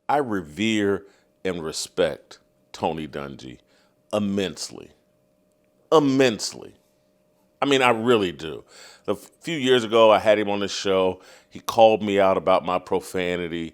I revere and respect Tony Dungy immensely. Immensely. I mean, I really do. A few years ago, I had him on the show. He called me out about my profanity,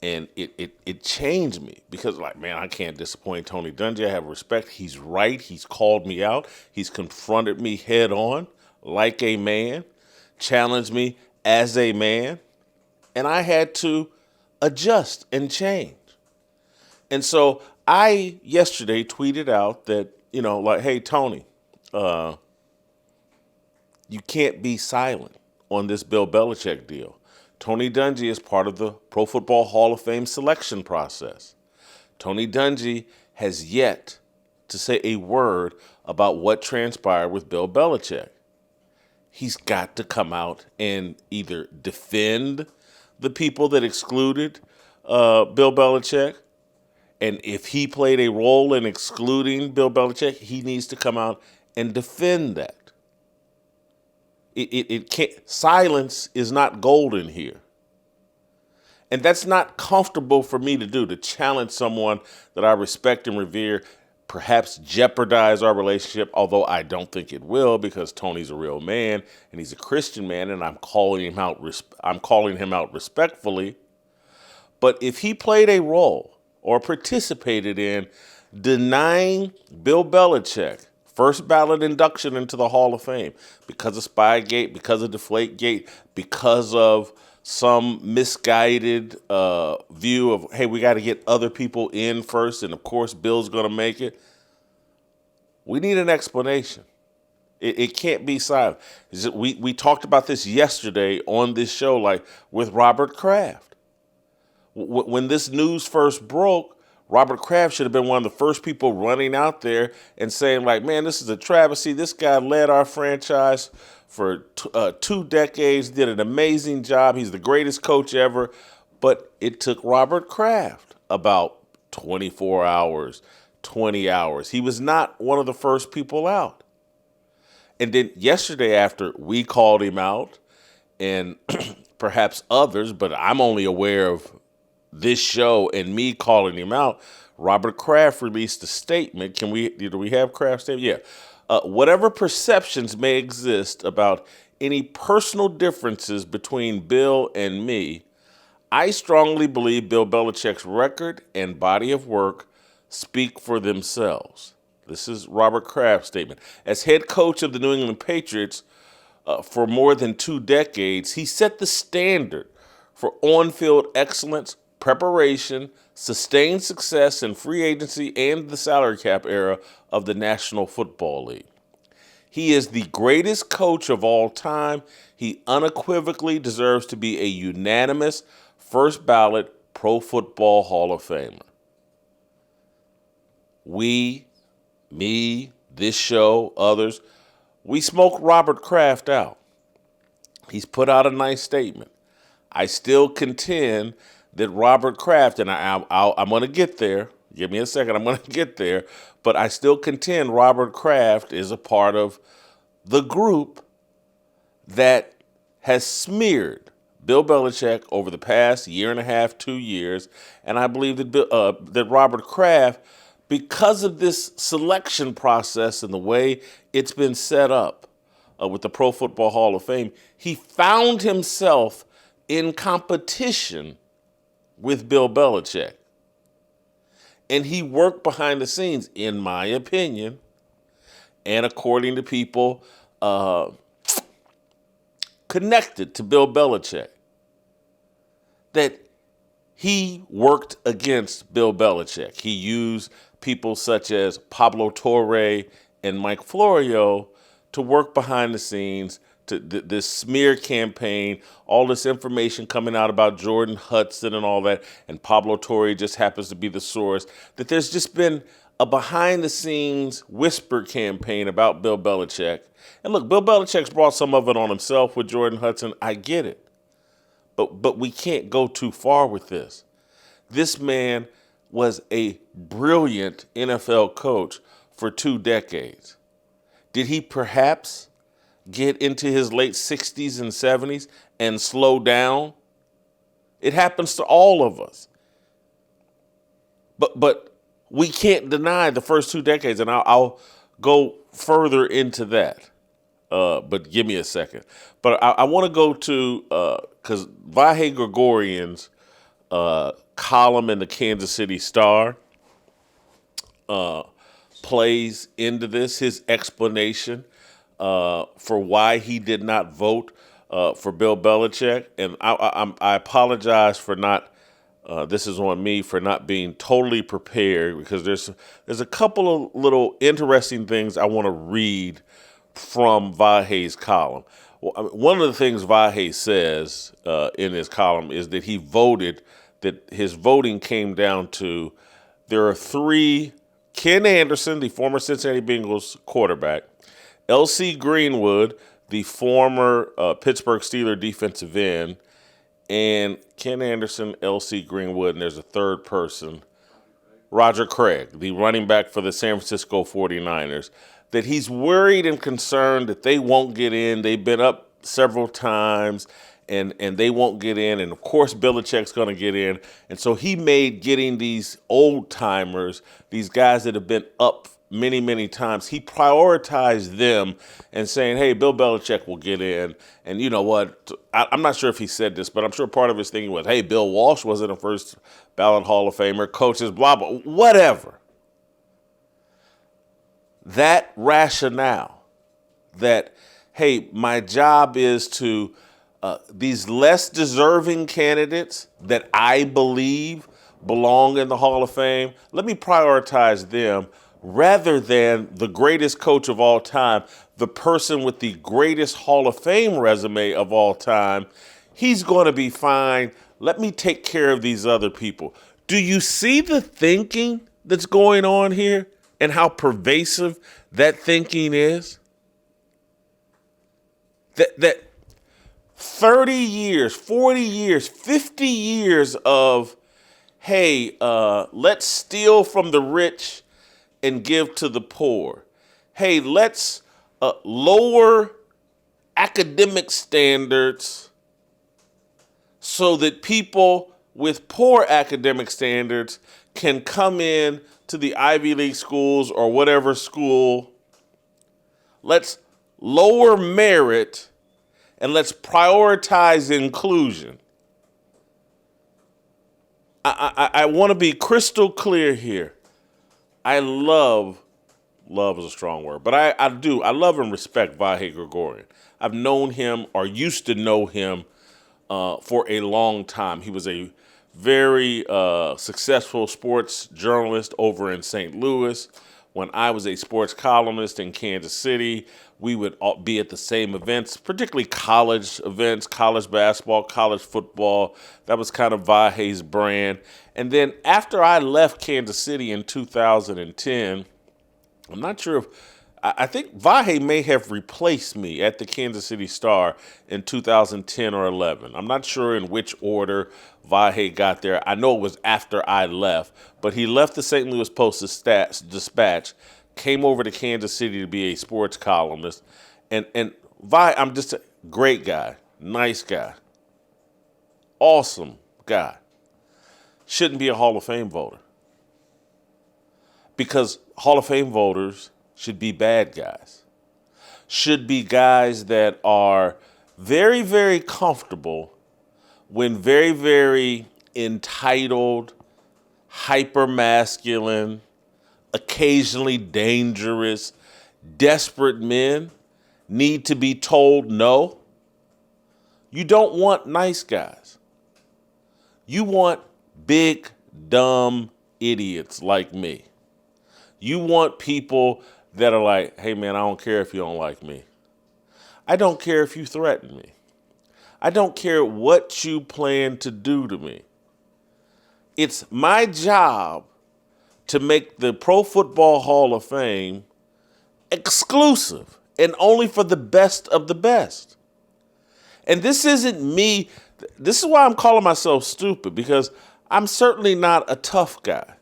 and it changed me because, like, man, I can't disappoint Tony Dungy. I have respect. He's right. He's called me out. He's confronted me head on like a man, challenged me as a man, and I had to adjust and change. And so I yesterday tweeted out that, like, hey, Tony, you can't be silent on this Bill Belichick deal. Tony Dungy is part of the Pro Football Hall of Fame selection process. Tony Dungy has yet to say a word about what transpired with Bill Belichick. He's got to come out and either defend the people that excluded Bill Belichick, and if he played a role in excluding Bill Belichick, he needs to come out and defend that. It can't. Silence is not golden here. And that's not comfortable for me to do, to challenge someone that I respect and revere, perhaps jeopardize our relationship, although I don't think it will, because Tony's a real man and he's a Christian man, and I'm calling him out respectfully. But if he played a role or participated in denying Bill Belichick first ballot induction into the Hall of Fame because of Spygate, because of Deflategate, because of some misguided view of, hey, we got to get other people in first, and of course Bill's going to make it. We need an explanation. It can't be silent. We talked about this yesterday on this show, like with Robert Kraft. When this news first broke, Robert Kraft should have been one of the first people running out there and saying, like, man, this is a travesty. This guy led our franchise for 2 decades, did an amazing job. He's the greatest coach ever. But it took Robert Kraft about 24 hours, 20 hours. He was not one of the first people out. And then yesterday, after we called him out, and perhaps others, but I'm only aware of this show and me calling him out, Robert Kraft released a statement. Do we have Kraft's statement? Yeah. Whatever perceptions may exist about any personal differences between Bill and me, I strongly believe Bill Belichick's record and body of work speak for themselves. This is Robert Kraft's statement. As head coach of the New England Patriots for more than 2 decades, he set the standard for on-field excellence, preparation, sustained success in free agency and the salary cap era of the National Football League. He is the greatest coach of all time. He unequivocally deserves to be a unanimous first ballot Pro Football Hall of Famer. We, me, this show, others, we smoke Robert Kraft out. He's put out a nice statement. I still contend that Robert Kraft, and I'm going to get there. Give me a second. I'm going to get there. But I still contend Robert Kraft is a part of the group that has smeared Bill Belichick over the past 1.5 to 2 years. And I believe that Robert Kraft, because of this selection process and the way it's been set up with the Pro Football Hall of Fame, he found himself in competition with Bill Belichick. And he worked behind the scenes, in my opinion, and according to people connected to Bill Belichick, that he worked against Bill Belichick. He used people such as Pablo Torre and Mike Florio to work behind the scenes, to this smear campaign, all this information coming out about Jordan Hudson and all that, and Pablo Torre just happens to be the source, that there's just been a behind-the-scenes whisper campaign about Bill Belichick. And look, Bill Belichick's brought some of it on himself with Jordan Hudson. I get it. But we can't go too far with this. This man was a brilliant NFL coach for 2 decades. Did he perhaps get into his late 60s and 70s and slow down? It happens to all of us. But we can't deny the first 2 decades, and I'll go further into that. But give me a second. But I want to go to because Vahe Gregorian's column in the Kansas City Star plays into this. His explanation for why he did not vote for Bill Belichick, and I apologize for not. This is on me for not being totally prepared because there's a couple of little interesting things I want to read from Vahe's column. Well, I mean, one of the things Vahe says in his column is that that his voting came down to there are three: Ken Anderson, the former Cincinnati Bengals quarterback, L.C. Greenwood, the former Pittsburgh Steelers defensive end, and Ken Anderson, L.C. Greenwood, and there's a third person, Roger Craig, the running back for the San Francisco 49ers, that he's worried and concerned that they won't get in. They've been up several times, and they won't get in. And, of course, Belichick's going to get in. And so he made getting these old-timers, these guys that have been up many, many times, he prioritized them and saying, hey, Bill Belichick will get in. And you know what? I'm not sure if he said this, but I'm sure part of his thinking was, hey, Bill Walsh wasn't a first ballot Hall of Famer, coaches, blah, blah, whatever. That rationale that, hey, my job is to these less deserving candidates that I believe belong in the Hall of Fame, let me prioritize them rather than the greatest coach of all time, the person with the greatest Hall of Fame resume of all time. He's going to be fine. Let me take care of these other people. Do you see the thinking that's going on here and how pervasive that thinking is? That 30 years, 40 years, 50 years of, hey, let's steal from the rich and give to the poor. Hey, let's lower academic standards so that people with poor academic standards can come in to the Ivy League schools or whatever school. Let's lower merit and let's prioritize inclusion. I want to be crystal clear here. I love is a strong word, but I love and respect Vahe Gregorian. I've known him or used to know him for a long time. He was a very successful sports journalist over in St. Louis. When I was a sports columnist in Kansas City, we would all be at the same events, particularly college events, college basketball, college football. That was kind of Vahe's brand. And then after I left Kansas City in 2010, I'm not sure if, I think Vahe may have replaced me at the Kansas City Star in 2010 or 11. I'm not sure in which order Vahe got there. I know it was after I left, but he left the St. Louis Post-Dispatch, came over to Kansas City to be a sports columnist. And Vahe, I'm just a great guy, nice guy, awesome guy. Shouldn't be a Hall of Fame voter. Because Hall of Fame voters should be bad guys. Should be guys that are very, very comfortable when very, very entitled, hyper-masculine, occasionally dangerous, desperate men need to be told no. You don't want nice guys. You want big, dumb idiots like me. You want people that are like, hey, man, I don't care if you don't like me. I don't care if you threaten me. I don't care what you plan to do to me. It's my job to make the Pro Football Hall of Fame exclusive and only for the best of the best. And this isn't me. This is why I'm calling myself stupid, because I'm certainly not a tough guy.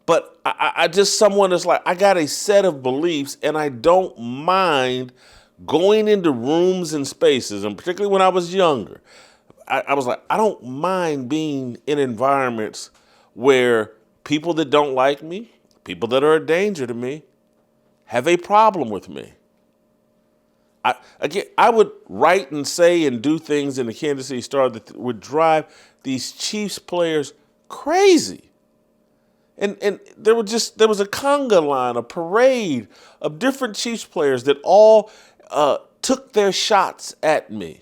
But I just someone that's like, I got a set of beliefs and I don't mind going into rooms and spaces, and particularly when I was younger, I was like, I don't mind being in environments where people that don't like me, people that are a danger to me, have a problem with me. I would write and say and do things in the Kansas City Star that would drive these Chiefs players crazy. And there was a conga line, a parade of different Chiefs players that all took their shots at me.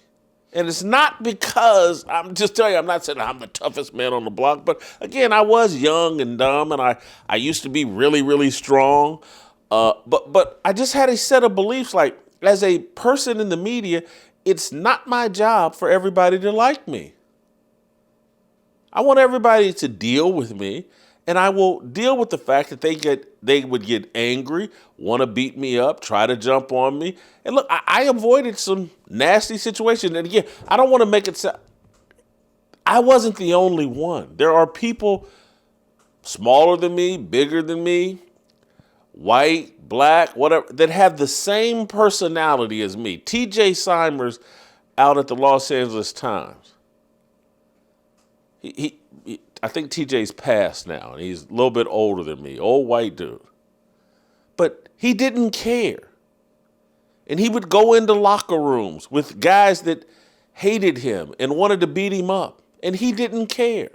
And it's not because, I'm just telling you, I'm not saying I'm the toughest man on the block, but again, I was young and dumb, and I used to be really, really strong. But I just had a set of beliefs, like, as a person in the media, it's not my job for everybody to like me. I want everybody to deal with me, and I will deal with the fact that they would get angry, want to beat me up, try to jump on me. And look, I avoided some nasty situations. And again, I don't want to make it sound, I wasn't the only one. There are people smaller than me, bigger than me, white, black, whatever, that have the same personality as me. TJ Simers out at the Los Angeles Times. I think TJ's passed now, and he's a little bit older than me, old white dude. But he didn't care. And he would go into locker rooms with guys that hated him and wanted to beat him up, and he didn't care.